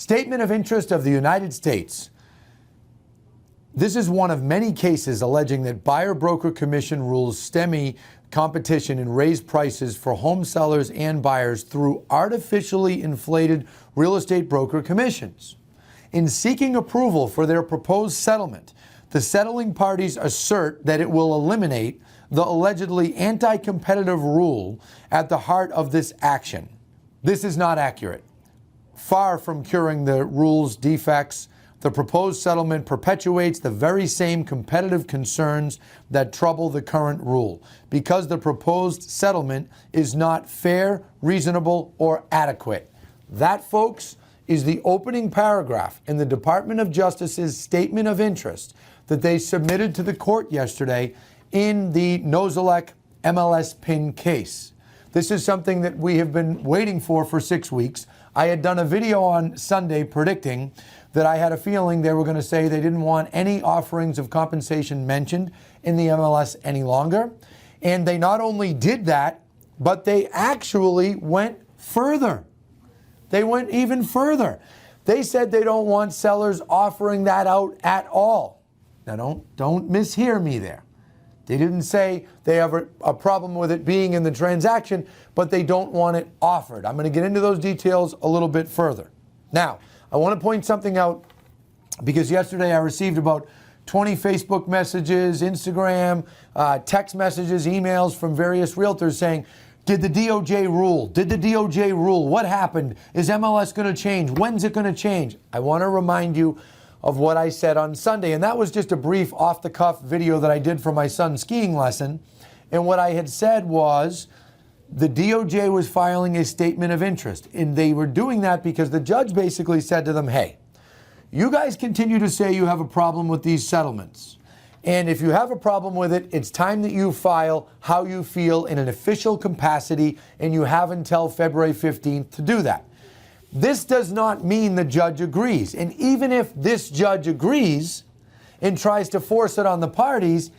Statement of Interest of the United States. This is one of many cases alleging that buyer-broker commission rules stem competition and raise prices for home sellers and buyers through artificially inflated real estate broker commissions. In seeking approval for their proposed settlement, the settling parties assert that it will eliminate the allegedly anti-competitive rule at the heart of this action. This is not accurate. Far from curing the rule's defects, the proposed settlement perpetuates the very same competitive concerns that trouble the current rule, because the proposed settlement is not fair, reasonable, or adequate. That, folks, is the opening paragraph in the Department of Justice's Statement of Interest that they submitted to the court yesterday in the Nozolek MLSPIN case. This is something that we have been waiting for 6 weeks. I had done a video on Sunday predicting that I had a feeling they were going to say they didn't want any offerings of compensation mentioned in the MLS any longer. And they not only did that, but they actually went further. They went even further. They said they don't want sellers offering that out at all. Now, don't mishear me there. They didn't say they have a problem with it being in the transaction, but they don't want it offered. I'm going to get into those details a little bit further. Now, I want to point something out, because yesterday I received about 20 Facebook messages, Instagram, text messages, emails from various realtors saying, did the DOJ rule? Did the DOJ rule? What happened? Is MLS going to change? When's it going to change? I want to remind you of what I said on Sunday, and that was just a brief off-the-cuff video that I did for my son's skiing lesson. And what I had said was the DOJ was filing a statement of interest, and they were doing that because the judge basically said to them, hey, you guys continue to say you have a problem with these settlements, and if you have a problem with it, it's time that you file how you feel in an official capacity, and you have until February 15th to do that. This does not mean the judge agrees. And even if this judge agrees and tries to force it on the parties,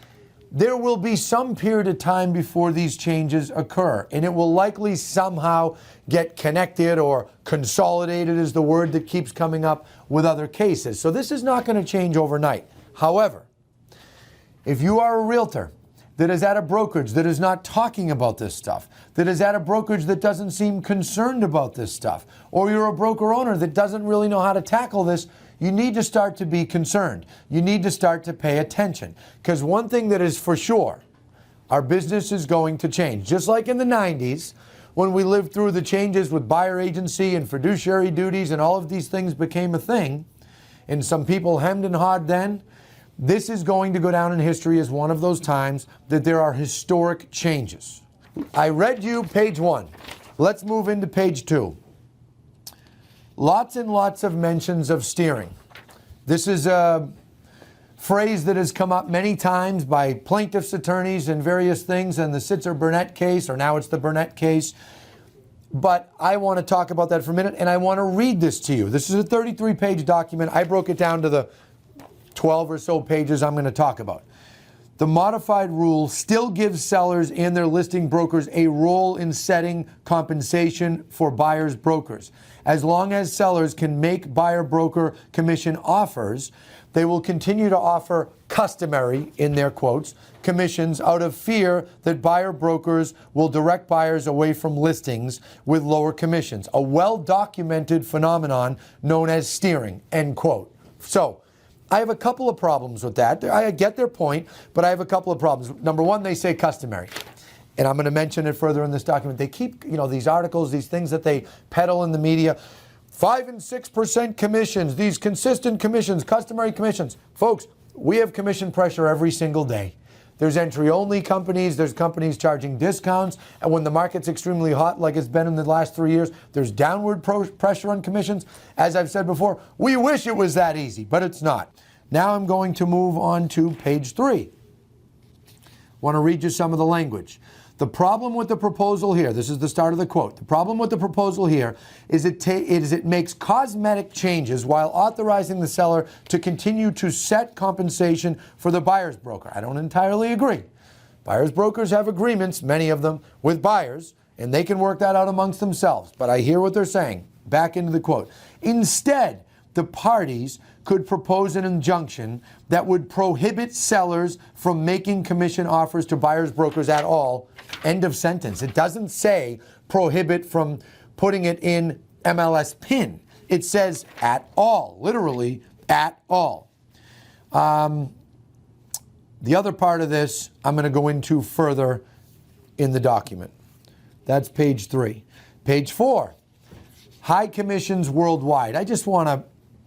there will be some period of time before these changes occur. And it will likely somehow get connected or consolidated, is the word that keeps coming up with other cases. So this is not going to change overnight. However, if you are a realtor that is at a brokerage that is not talking about this stuff, that is at a brokerage that doesn't seem concerned about this stuff, or you're a broker owner that doesn't really know how to tackle this, you need to start to be concerned. You need to start to pay attention. Because one thing that is for sure, our business is going to change. Just like in the 90s, when we lived through the changes with buyer agency and fiduciary duties and all of these things became a thing, and some people hemmed and hawed then, this is going to go down in history as one of those times that there are historic changes. I read you page 1. Let's move into page 2. Lots and lots of mentions of steering. This is a phrase that has come up many times by plaintiffs' attorneys and various things in the Sitzer-Burnett case, or now it's the Burnett case. But I want to talk about that for a minute, and I want to read this to you. This is a 33-page document. I broke it down to the 12 or so pages I'm going to talk about. The modified rule still gives sellers and their listing brokers a role in setting compensation for buyers' brokers. As long as sellers can make buyer-broker commission offers, they will continue to offer customary, in their quotes, commissions out of fear that buyer brokers will direct buyers away from listings with lower commissions, a well-documented phenomenon known as steering, end quote. So, I have a couple of problems with that. I get their point, but I have a couple of problems. Number one, they say customary. And I'm going to mention it further in this document. They keep, these articles, these things that they peddle in the media, 5 and 6% commissions, these consistent commissions, customary commissions. Folks, we have commission pressure every single day. There's entry-only companies, there's companies charging discounts, and when the market's extremely hot, like it's been in the last 3 years, there's downward pressure on commissions. As I've said before, we wish it was that easy, but it's not. Now I'm going to move on to page 3. Want to read you some of the language. The problem with the proposal here, this is the start of the quote, the problem with the proposal here is it makes cosmetic changes while authorizing the seller to continue to set compensation for the buyer's broker. I don't entirely agree. Buyer's brokers have agreements, many of them, with buyers, and they can work that out amongst themselves. But I hear what they're saying. back into the quote. Instead, the parties could propose an injunction that would prohibit sellers from making commission offers to buyers brokers at all. End of sentence. It doesn't say prohibit from putting it in MLSPIN. It says at all, literally at all. The other part of this I'm going to go into further in the document. That's page 3. Page 4, high commissions worldwide. I just want to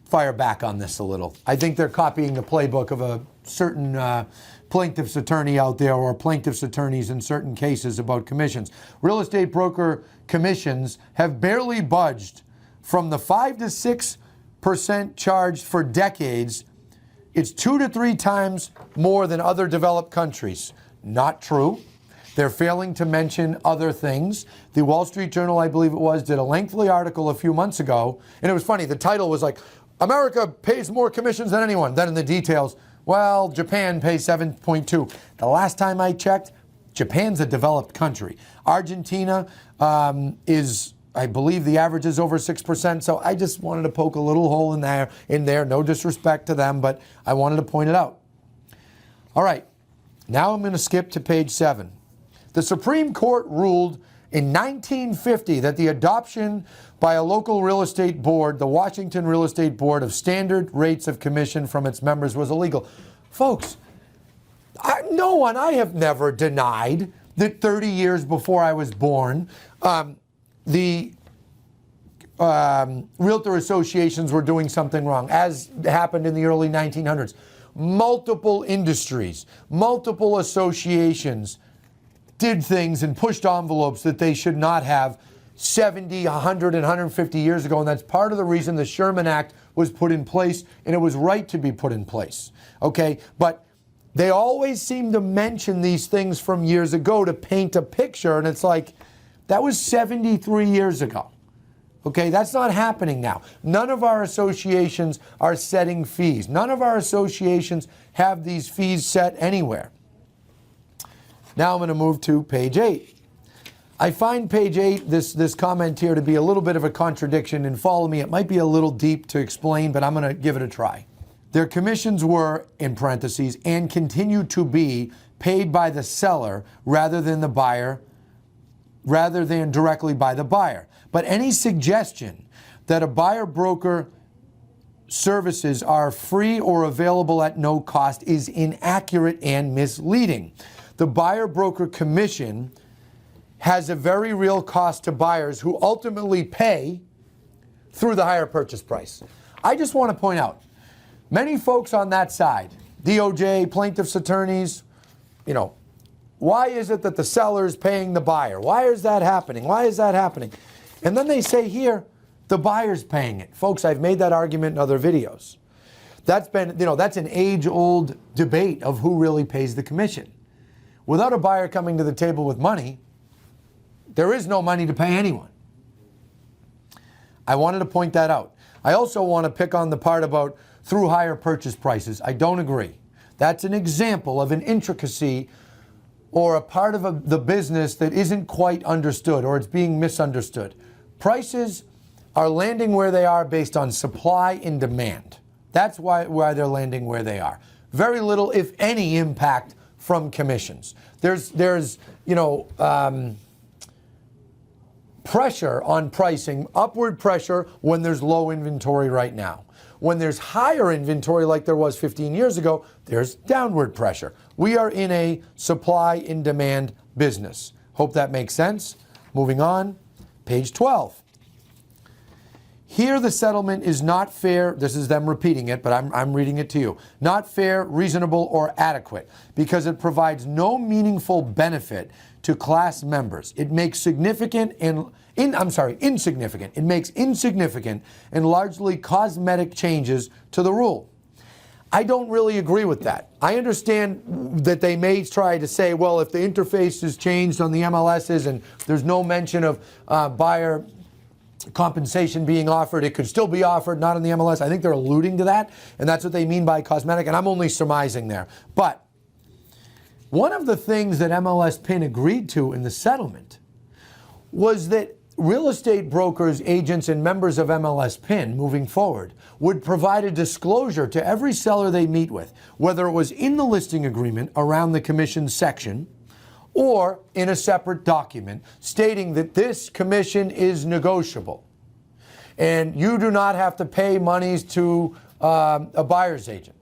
fire back on this a little. I think they're copying the playbook of a certain plaintiff's attorney out there, or plaintiff's attorneys in certain cases about commissions. Real estate broker commissions have barely budged from the 5 to 6% charged for decades. It's 2 to 3 times more than other developed countries. Not true. They're failing to mention other things. The Wall Street Journal, I believe it was, did a lengthy article a few months ago, and it was funny. The title was like, America pays more commissions than anyone. Then in the details, well, Japan pays 7.2. The last time I checked, Japan's a developed country. Argentina is, I believe the average is over 6%. So I just wanted to poke a little hole in there. No disrespect to them, but I wanted to point it out. All right, now I'm going to skip to page 7. The Supreme Court ruled in 1950 that the adoption by a local real estate board, the Washington Real Estate Board, of standard rates of commission from its members was illegal. Folks, I have never denied that 30 years before I was born, the realtor associations were doing something wrong, as happened in the early 1900s. Multiple industries, multiple associations did things and pushed envelopes that they should not have 70, 100, and 150 years ago. And that's part of the reason the Sherman Act was put in place, and it was right to be put in place. Okay, but they always seem to mention these things from years ago to paint a picture, and it's like, that was 73 years ago. Okay, that's not happening now. None of our associations are setting fees. None of our associations have these fees set anywhere. Now I'm going to move to page 8. I find page 8, this comment here, to be a little bit of a contradiction, and follow me, it might be a little deep to explain, but I'm going to give it a try. Their commissions were, in parentheses, and continue to be paid by the seller rather than the buyer, rather than directly by the buyer. But any suggestion that a buyer broker services are free or available at no cost is inaccurate and misleading. The buyer broker commission has a very real cost to buyers who ultimately pay through the higher purchase price. I just want to point out, many folks on that side, DOJ, plaintiffs' attorneys, why is it that the seller is paying the buyer? Why is that happening? Why is that happening? And then they say here, the buyer's paying it. Folks, I've made that argument in other videos. That's been, that's an age-old debate of who really pays the commission. Without a buyer coming to the table with money, there is no money to pay anyone. I wanted to point that out. I also want to pick on the part about through higher purchase prices. I don't agree. That's an example of an intricacy or a part of the business that isn't quite understood, or it's being misunderstood. Prices are landing where they are based on supply and demand. That's why they're landing where they are. Very little, if any, impact from commissions. There's pressure on pricing, upward pressure when there's low inventory right now. When there's higher inventory like there was 15 years ago, there's downward pressure. We are in a supply and demand business. Hope that makes sense. Moving on, page 12. Here the settlement is not fair. This is them repeating it, but I'm reading it to you. Not fair, reasonable, or adequate, because it provides no meaningful benefit to class members. It makes insignificant. It makes insignificant and largely cosmetic changes to the rule. I don't really agree with that. I understand that they may try to say, well, if the interface is changed on the MLSs and there's no mention of buyer compensation being offered, it could still be offered, not in the MLS. I think they're alluding to that, and that's what they mean by cosmetic, and I'm only surmising there. But one of the things that MLSPIN agreed to in the settlement was that real estate brokers, agents, and members of MLSPIN moving forward would provide a disclosure to every seller they meet with, whether it was in the listing agreement around the commission section or in a separate document stating that this commission is negotiable and you do not have to pay monies to a buyer's agent.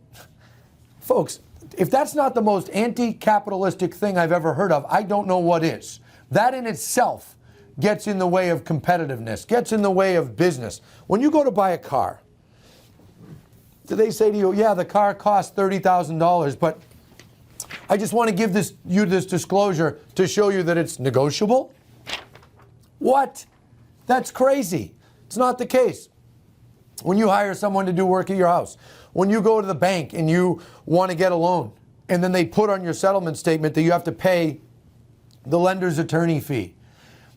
Folks, if that's not the most anti-capitalistic thing I've ever heard of, I don't know what is. That in itself gets in the way of competitiveness, gets in the way of business. When you go to buy a car, do they say to you, yeah, the car costs $30,000, but I just want to give you this disclosure to show you that it's negotiable? What? That's crazy. It's not the case. When you hire someone to do work at your house, when you go to the bank and you want to get a loan, and then they put on your settlement statement that you have to pay the lender's attorney fee,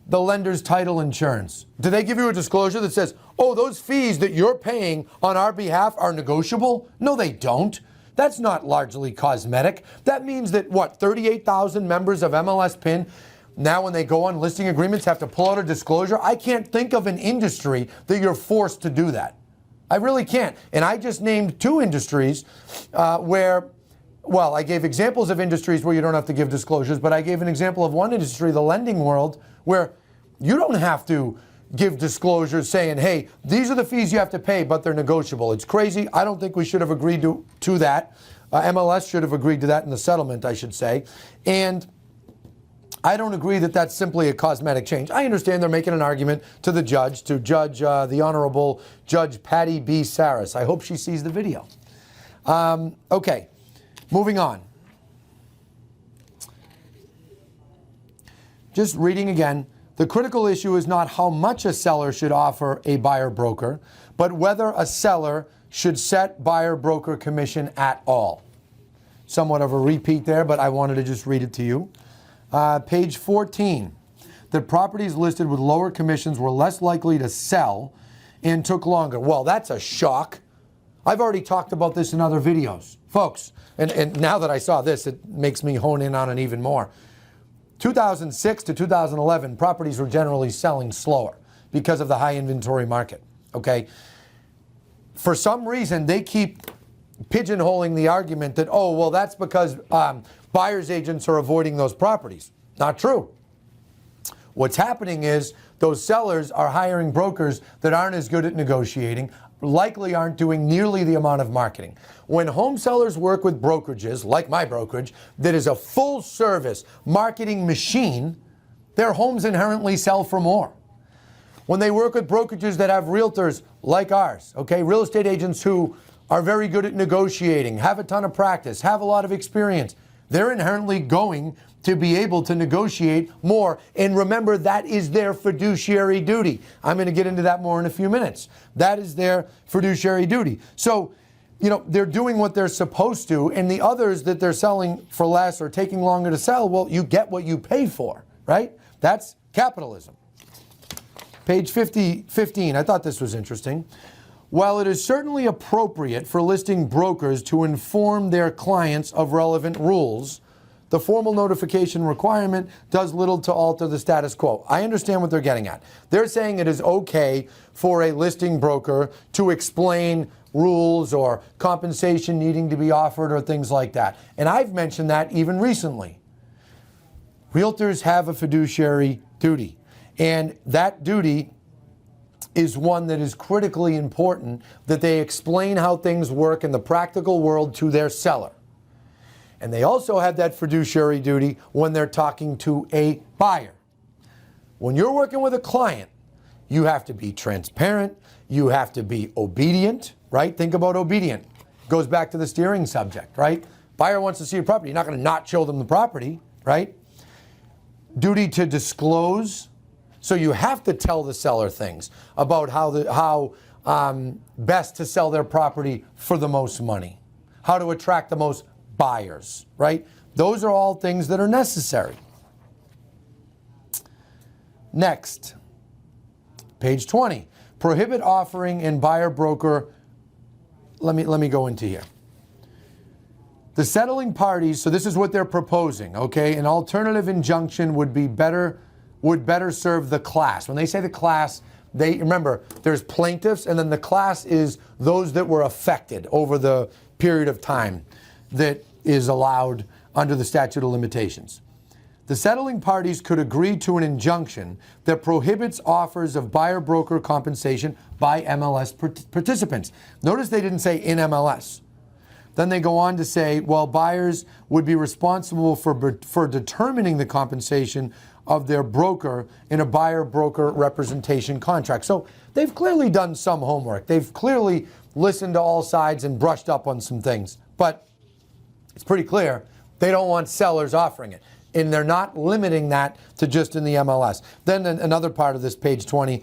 the lender's title insurance, do they give you a disclosure that says, oh, those fees that you're paying on our behalf are negotiable? No, they don't. That's not largely cosmetic. That means that, what, 38,000 members of MLSPIN now when they go on listing agreements have to pull out a disclosure? I can't think of an industry that you're forced to do that. I really can't. And I just named two industries where, well, I gave examples of industries where you don't have to give disclosures, but I gave an example of one industry, the lending world, where you don't have to give disclosures saying, hey, these are the fees you have to pay, but they're negotiable. It's crazy. I don't think we should have agreed to that. MLS should have agreed to that in the settlement, I should say. And I don't agree that that's simply a cosmetic change. I understand they're making an argument to the judge, the Honorable Judge Patty B. Saris. I hope she sees the video. Okay, moving on. Just reading again. The critical issue is not how much a seller should offer a buyer broker, but whether a seller should set buyer broker commission at all. Somewhat of a repeat there, but I wanted to just read it to you. Page 14, that properties listed with lower commissions were less likely to sell and took longer. Well, that's a shock. I've already talked about this in other videos. Folks, and now that I saw this, it makes me hone in on it even more. 2006 to 2011, properties were generally selling slower because of the high inventory market, okay? For some reason, they keep pigeonholing the argument that, oh, well, that's because buyer's agents are avoiding those properties. Not true. What's happening is those sellers are hiring brokers that aren't as good at negotiating, likely aren't doing nearly the amount of marketing. When home sellers work with brokerages, like my brokerage, that is a full service marketing machine, their homes inherently sell for more. When they work with brokerages that have realtors like ours, okay, real estate agents who are very good at negotiating, have a ton of practice, have a lot of experience, they're inherently going to be able to negotiate more. And remember, that is their fiduciary duty. I'm going to get into that more in a few minutes. That is their fiduciary duty. So, you know, they're doing what they're supposed to, and the others that they're selling for less or taking longer to sell, well, you get what you pay for, right? That's capitalism. Page 15, I thought this was interesting. While it is certainly appropriate for listing brokers to inform their clients of relevant rules, the formal notification requirement does little to alter the status quo. I understand what they're getting at. They're saying it is okay for a listing broker to explain rules or compensation needing to be offered or things like that. And I've mentioned that even recently. Realtors have a fiduciary duty, and that duty is one that is critically important, that they explain how things work in the practical world to their seller. And they also have that fiduciary duty when they're talking to a buyer. When you're working with a client, you have to be transparent, you have to be obedient, right? Think about obedient. Goes back to the steering subject, right? Buyer wants to see a property. You're not going to not show them the property, right? Duty to disclose. So you have to tell the seller things about how best to sell their property for the most money, how to attract the most buyers, right? Those are all things that are necessary. Next, page 20. Prohibit offering in buyer broker. Let me go into here. The settling parties, so this is what they're proposing, okay? An alternative injunction would be better would better serve the class. When they say the class, they remember there's plaintiffs, and then the class is those that were affected over the period of time that is allowed under the statute of limitations. The settling parties could agree to an injunction that prohibits offers of buyer-broker compensation by MLS participants. Notice they didn't say in MLS. Then they go on to say, well, buyers would be responsible for determining the compensation of their broker in a buyer-broker representation contract. So they've clearly done some homework. They've clearly listened to all sides and brushed up on some things. But it's pretty clear they don't want sellers offering it. And they're not limiting that to just in the MLS. Then another part of this, page 20,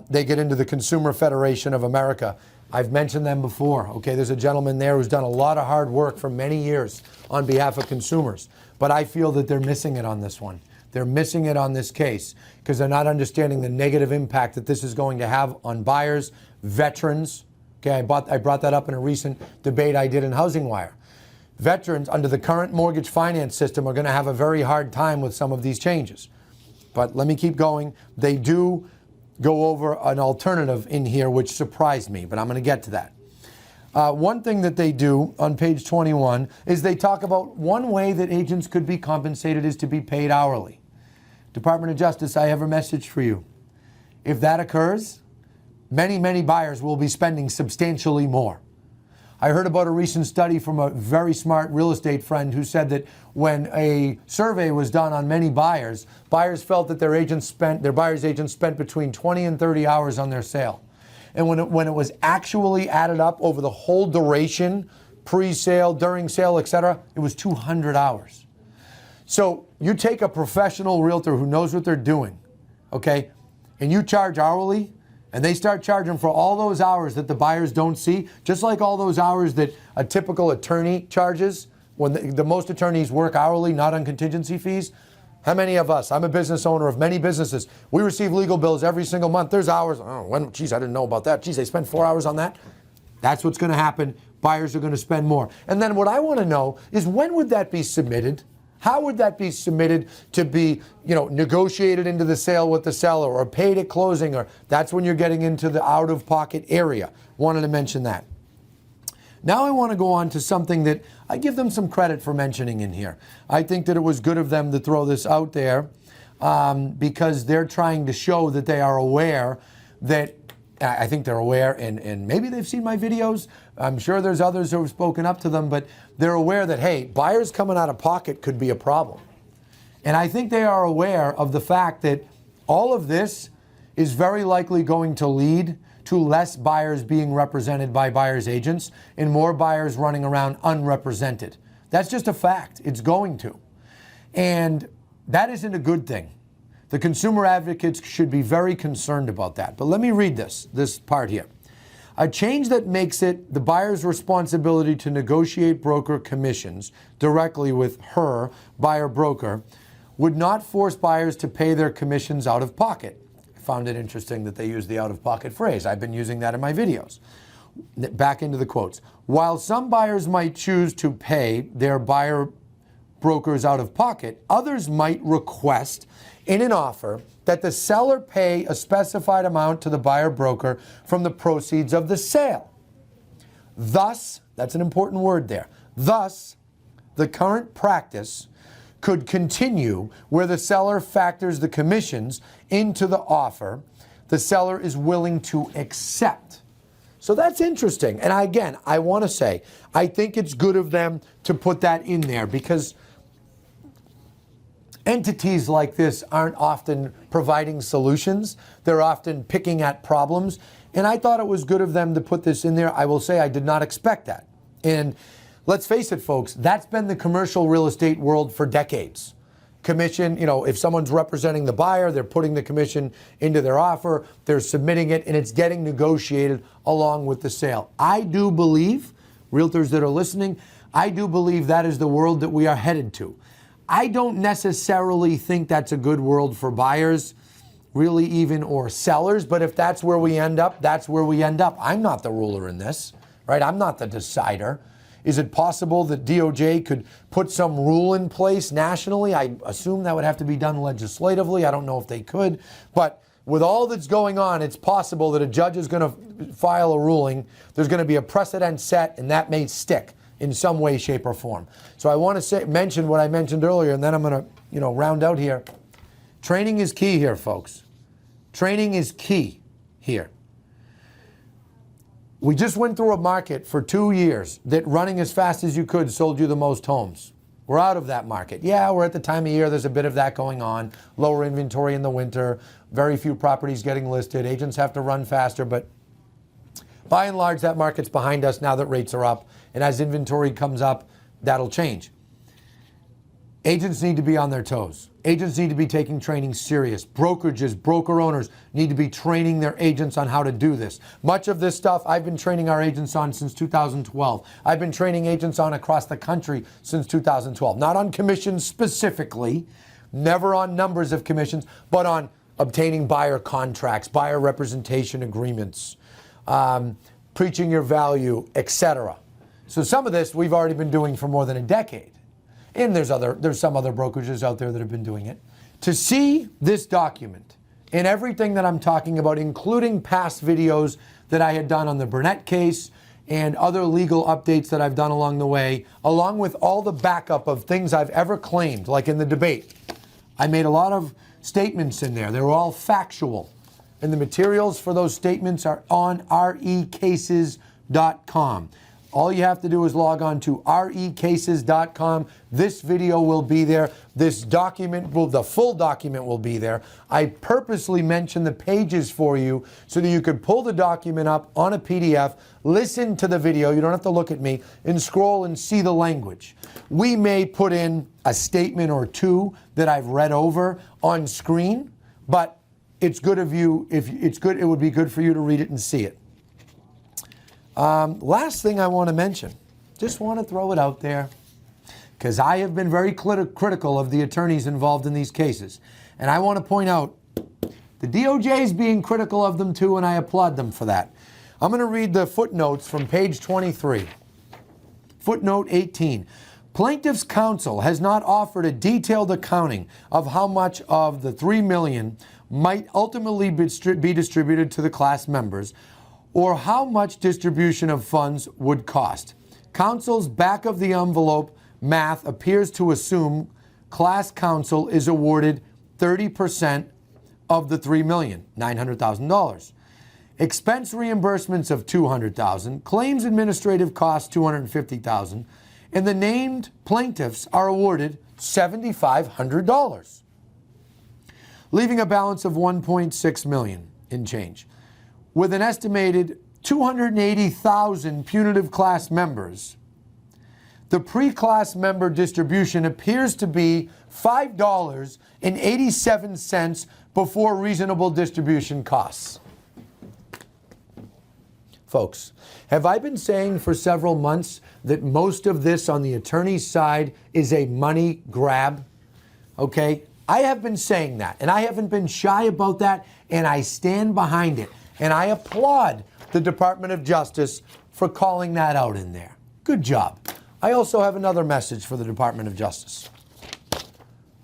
they get into the Consumer Federation of America. I've mentioned them before. Okay, there's a gentleman there who's done a lot of hard work for many years on behalf of consumers. But I feel that they're missing it on this one. They're missing it on this case because they're not understanding the negative impact that this is going to have on buyers, veterans. Okay, I brought that up in a recent debate I did in Housing Wire. Veterans under the current mortgage finance system are going to have a very hard time with some of these changes. But let me keep going. They do go over an alternative in here which surprised me, but I'm going to get to that. One thing that they do on page 21 is they talk about one way that agents could be compensated is to be paid hourly. Department of Justice, I have a message for you. If that occurs, many, many buyers will be spending substantially more. I heard about a recent study from a very smart real estate friend who said that when a survey was done on many buyers, buyers felt that their buyer's agents spent between 20 and 30 hours on their sale. And when it was actually added up over the whole duration, pre-sale, during sale, etc., it was 200 hours. So you take a professional realtor who knows what they're doing, okay, and you charge hourly, and they start charging for all those hours that the buyers don't see, just like all those hours that a typical attorney charges, when the most attorneys work hourly, not on contingency fees. How many of us, I'm a business owner of many businesses, we receive legal bills every single month. There's hours, geez, I didn't know about that. Geez, they spent 4 hours on that. That's what's going to happen. Buyers are going to spend more. And then what I want to know is, when would that be submitted? How would that be submitted to be, negotiated into the sale with the seller or paid at closing? Or that's when you're getting into the out-of-pocket area. Wanted to mention that. Now I want to go on to something that I give them some credit for mentioning in here. I think that it was good of them to throw this out there because they're trying to show that they are aware that, I think they're aware, and maybe they've seen my videos. I'm sure there's others who have spoken up to them, but they're aware that, hey, buyers coming out of pocket could be a problem. And I think they are aware of the fact that all of this is very likely going to lead to less buyers being represented by buyers' agents and more buyers running around unrepresented. That's just a fact. It's going to. And that isn't a good thing. The consumer advocates should be very concerned about that. But let me read this part here. A change that makes it the buyer's responsibility to negotiate broker commissions directly with her, buyer broker, would not force buyers to pay their commissions out of pocket. I found it interesting that they use the out-of-pocket phrase. I've been using that in my videos. Back into the quotes. While some buyers might choose to pay their buyer brokers out of pocket, others might request in an offer that the seller pay a specified amount to the buyer broker from the proceeds of the sale. Thus, that's an important word there, thus, the current practice could continue where the seller factors the commissions into the offer the seller is willing to accept. So that's interesting. And again, I want to say, I think it's good of them to put that in there because entities like this aren't often providing solutions. They're often picking at problems. And I thought it was good of them to put this in there. I will say I did not expect that. And let's face it, folks, that's been the commercial real estate world for decades. Commission, if someone's representing the buyer, they're putting the commission into their offer, they're submitting it, and it's getting negotiated along with the sale. I do believe, realtors that are listening, I do believe that is the world that we are headed to. I don't necessarily think that's a good world for buyers, really even, or sellers, but if that's where we end up, that's where we end up. I'm not the ruler in this, right? I'm not the decider. Is it possible that DOJ could put some rule in place nationally? I assume that would have to be done legislatively. I don't know if they could. But with all that's going on, it's possible that a judge is going to file a ruling. There's going to be a precedent set, and that may stick in some way, shape, or form. So I want to mention what I mentioned earlier, and then I'm going to round out here. Training is key here, folks. Training is key here. We just went through a market for 2 years that running as fast as you could sold you the most homes. We're out of that market. Yeah, we're at the time of year, there's a bit of that going on. Lower inventory in the winter, very few properties getting listed. Agents have to run faster, but by and large, that market's behind us now that rates are up. And as inventory comes up, that'll change. Agents need to be on their toes. Agents need to be taking training serious. Brokerages, broker owners need to be training their agents on how to do this. Much of this stuff I've been training our agents on since 2012. I've been training agents on across the country since 2012. Not on commissions specifically, never on numbers of commissions, but on obtaining buyer contracts, buyer representation agreements, preaching your value, etc. So some of this we've already been doing for more than a decade. And there's some other brokerages out there that have been doing it. To see this document and everything that I'm talking about, including past videos that I had done on the Burnett case and other legal updates that I've done along the way, along with all the backup of things I've ever claimed, like in the debate. I made a lot of statements in there. They were all factual. And the materials for those statements are on recases.com. All you have to do is log on to recases.com. This video will be there. This document the full document will be there. I purposely mentioned the pages for you so that you could pull the document up on a PDF, listen to the video, you don't have to look at me, and scroll and see the language. We may put in a statement or two that I've read over on screen, but it's good of you, if it's good, it would be good for you to read it and see it. Last thing I want to mention, just want to throw it out there, because I have been very critical of the attorneys involved in these cases. And I want to point out, the DOJ is being critical of them too, and I applaud them for that. I'm going to read the footnotes from page 23. Footnote 18. Plaintiff's counsel has not offered a detailed accounting of how much of the $3 million might ultimately be distributed to the class members, or how much distribution of funds would cost. Counsel's back-of-the-envelope math appears to assume class counsel is awarded 30% of the $3,900,000. Expense reimbursements of $200,000, claims administrative costs $250,000, and the named plaintiffs are awarded $7,500, leaving a balance of $1.6 million in change. With an estimated 280,000 punitive class members, the pre-class member distribution appears to be $5.87 before reasonable distribution costs. Folks, have I been saying for several months that most of this on the attorney's side is a money grab? Okay, I have been saying that, and I haven't been shy about that, and I stand behind it. And I applaud the Department of Justice for calling that out in there. Good job. I also have another message for the Department of Justice.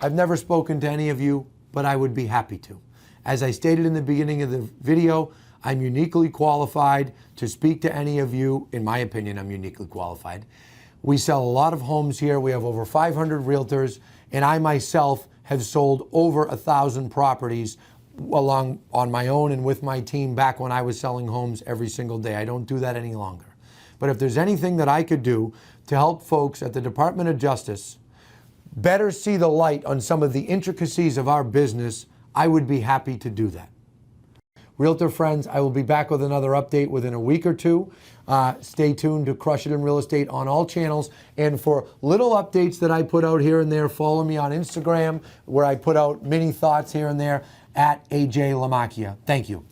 I've never spoken to any of you, but I would be happy to. As I stated in the beginning of the video, I'm uniquely qualified to speak to any of you. In my opinion, I'm uniquely qualified. We sell a lot of homes here. We have over 500 realtors, and I myself have sold over 1,000 properties along on my own and with my team back when I was selling homes every single day. I don't do that any longer. But if there's anything that I could do to help folks at the Department of Justice better see the light on some of the intricacies of our business, I would be happy to do that. Realtor friends, I will be back with another update within a week or two. Stay tuned to Crush It in Real Estate on all channels. And for little updates that I put out here and there, follow me on Instagram, where I put out mini thoughts here and there, at AJ Lamacchia. Thank you.